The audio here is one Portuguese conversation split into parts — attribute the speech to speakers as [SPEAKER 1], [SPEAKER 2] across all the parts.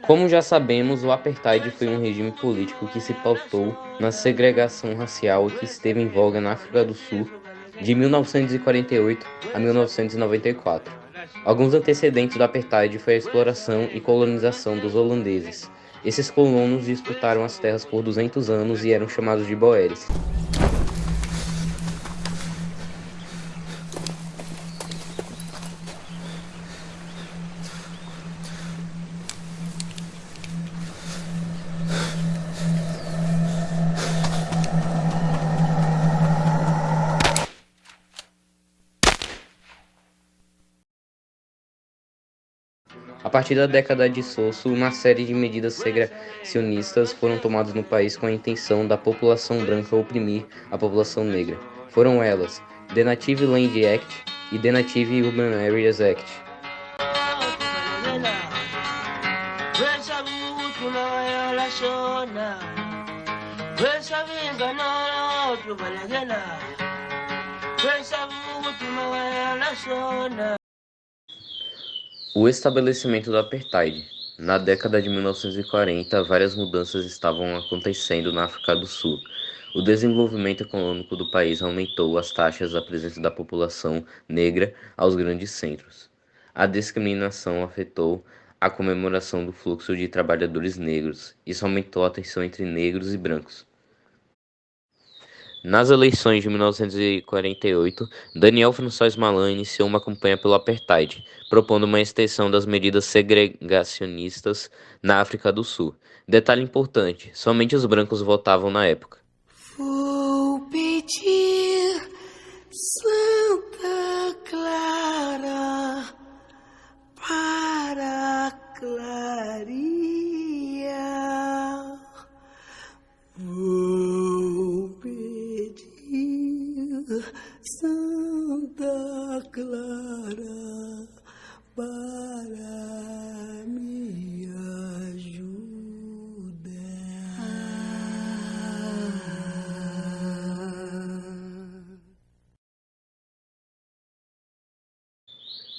[SPEAKER 1] Como já sabemos, o apartheid foi um regime político que se pautou na segregação racial e que esteve em voga na África do Sul de 1948 a 1994. Alguns antecedentes do apartheid foi a exploração e colonização dos holandeses. Esses colonos disputaram as terras por 200 anos e eram chamados de boeres. A partir da década de Sosso, uma série de medidas segregacionistas foram tomadas no país com a intenção da população branca oprimir a população negra. Foram elas The Native Land Act e The Native Urban Areas Act. O estabelecimento do apartheid. Na década de 1940, várias mudanças estavam acontecendo na África do Sul. O desenvolvimento econômico do país aumentou as taxas da presença da população negra aos grandes centros. A discriminação afetou a comemoração do fluxo de trabalhadores negros. Isso aumentou a tensão entre negros e brancos. Nas eleições de 1948, Daniel François Malan iniciou uma campanha pelo apartheid, propondo uma extensão das medidas segregacionistas na África do Sul. Detalhe importante, somente os brancos votavam na época.
[SPEAKER 2] Vou pedir Santa Clara para clarear. Vou pedir Santa Clara para me ajudar.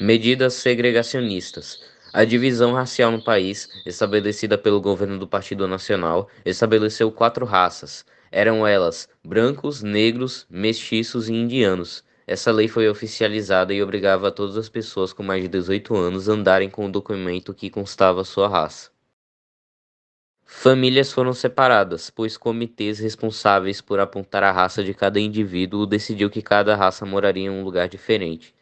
[SPEAKER 1] Medidas segregacionistas. A divisão racial no país, estabelecida pelo governo do Partido Nacional, estabeleceu 4 raças. Eram elas brancos, negros, mestiços e indianos. Essa lei foi oficializada e obrigava a todas as pessoas com mais de 18 anos a andarem com o documento que constava sua raça. Famílias foram separadas, pois comitês responsáveis por apontar a raça de cada indivíduo decidiu que cada raça moraria em um lugar diferente.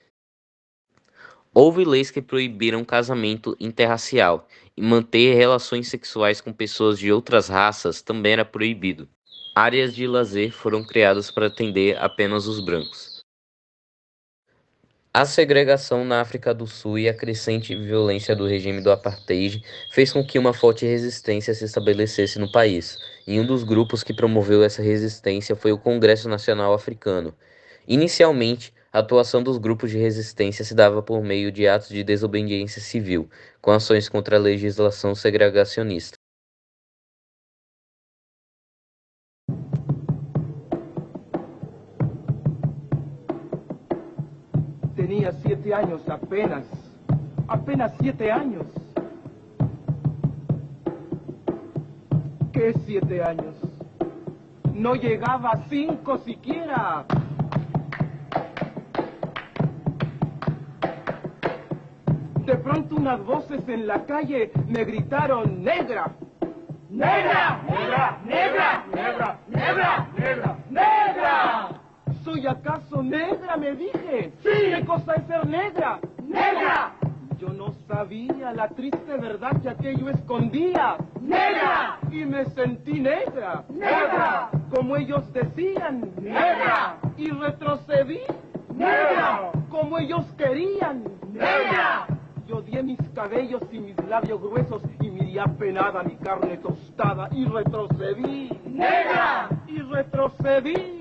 [SPEAKER 1] Houve leis que proibiram casamento interracial, e manter relações sexuais com pessoas de outras raças também era proibido. Áreas de lazer foram criadas para atender apenas os brancos. A segregação na África do Sul e a crescente violência do regime do apartheid fez com que uma forte resistência se estabelecesse no país, e um dos grupos que promoveu essa resistência foi o Congresso Nacional Africano. Inicialmente, a atuação dos grupos de resistência se dava por meio de atos de desobediência civil, com ações contra a legislação segregacionista.
[SPEAKER 3] Tenía 7 años apenas 7 años. ¿Qué 7 años? No llegaba a 5 siquiera. De pronto unas voces en la calle me gritaron: ¡Negra! ¡Negra! ¡Negra! ¡Negra! ¡Negra! ¡Negra! ¡Negra! ¡Negra! ¿Soy acaso negra?, me dije. ¡Sí! ¿Qué cosa es ser negra? ¡Negra! Yo no sabía la triste verdad que aquello escondía. ¡Negra! Y me sentí negra. ¡Negra! Como ellos decían. ¡Negra! Y retrocedí. ¡Negra! Como ellos querían. ¡Negra! Yo odié mis cabellos y mis labios gruesos y miré apenada mi carne tostada y retrocedí. ¡Negra! Y retrocedí.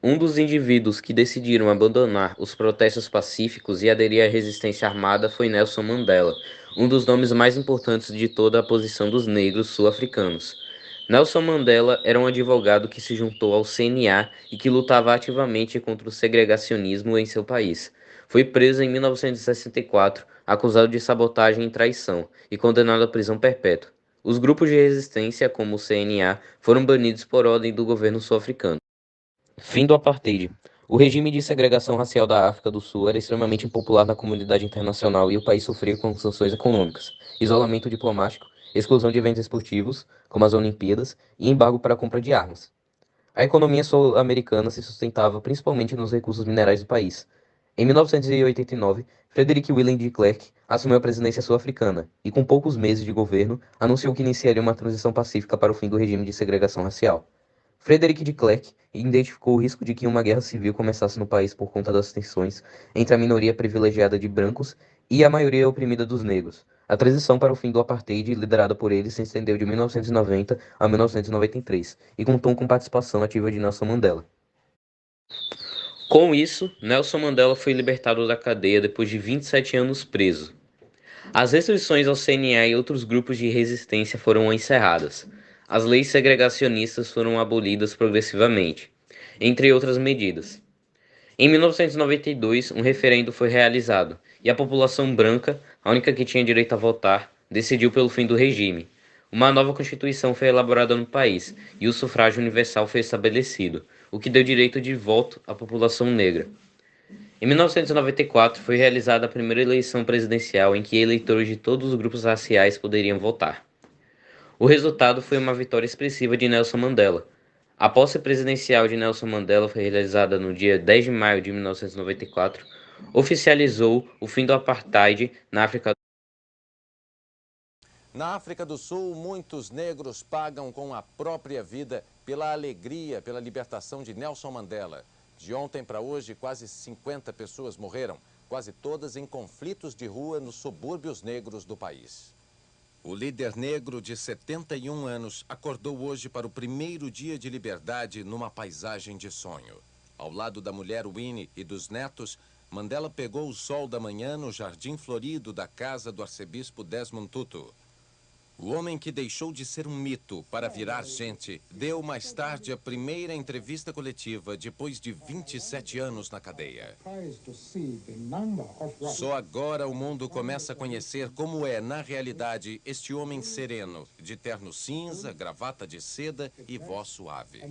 [SPEAKER 1] Um dos indivíduos que decidiram abandonar os protestos pacíficos e aderir à resistência armada foi Nelson Mandela, um dos nomes mais importantes de toda a posição dos negros sul-africanos. Nelson Mandela era um advogado que se juntou ao CNA e que lutava ativamente contra o segregacionismo em seu país. Foi preso em 1964, acusado de sabotagem e traição, e condenado à prisão perpétua. Os grupos de resistência, como o CNA, foram banidos por ordem do governo sul-africano. Fim do apartheid. O regime de segregação racial da África do Sul era extremamente impopular na comunidade internacional e o país sofria com sanções econômicas, isolamento diplomático, exclusão de eventos esportivos, como as Olimpíadas, e embargo para a compra de armas. A economia sul-americana se sustentava principalmente nos recursos minerais do país. Em 1989, Frederick Willem de Klerk assumiu a presidência sul-africana e, com poucos meses de governo, anunciou que iniciaria uma transição pacífica para o fim do regime de segregação racial. Frederick de Klerk identificou o risco de que uma guerra civil começasse no país por conta das tensões entre a minoria privilegiada de brancos e a maioria oprimida dos negros. A transição para o fim do apartheid, liderada por ele, se estendeu de 1990 a 1993 e contou com participação ativa de Nelson Mandela. Com isso, Nelson Mandela foi libertado da cadeia depois de 27 anos preso. As restrições ao CNA e outros grupos de resistência foram encerradas. As leis segregacionistas foram abolidas progressivamente, entre outras medidas. Em 1992, um referendo foi realizado, e a população branca, a única que tinha direito a votar, decidiu pelo fim do regime. Uma nova constituição foi elaborada no país, e o sufrágio universal foi estabelecido, o que deu direito de voto à população negra. Em 1994, foi realizada a primeira eleição presidencial em que eleitores de todos os grupos raciais poderiam votar. O resultado foi uma vitória expressiva de Nelson Mandela. A posse presidencial de Nelson Mandela foi realizada no dia 10 de maio de 1994, oficializou o fim do apartheid na África.
[SPEAKER 4] Na África do Sul, muitos negros pagam com a própria vida pela alegria, pela libertação de Nelson Mandela. De ontem para hoje, quase 50 pessoas morreram, quase todas em conflitos de rua nos subúrbios negros do país. O líder negro de 71 anos acordou hoje para o primeiro dia de liberdade numa paisagem de sonho. Ao lado da mulher Winnie e dos netos, Mandela pegou o sol da manhã no jardim florido da casa do arcebispo Desmond Tutu. O homem que deixou de ser um mito para virar gente deu mais tarde a primeira entrevista coletiva depois de 27 anos na cadeia. Só agora o mundo começa a conhecer como é, na realidade, este homem sereno, de terno cinza, gravata de seda e voz suave.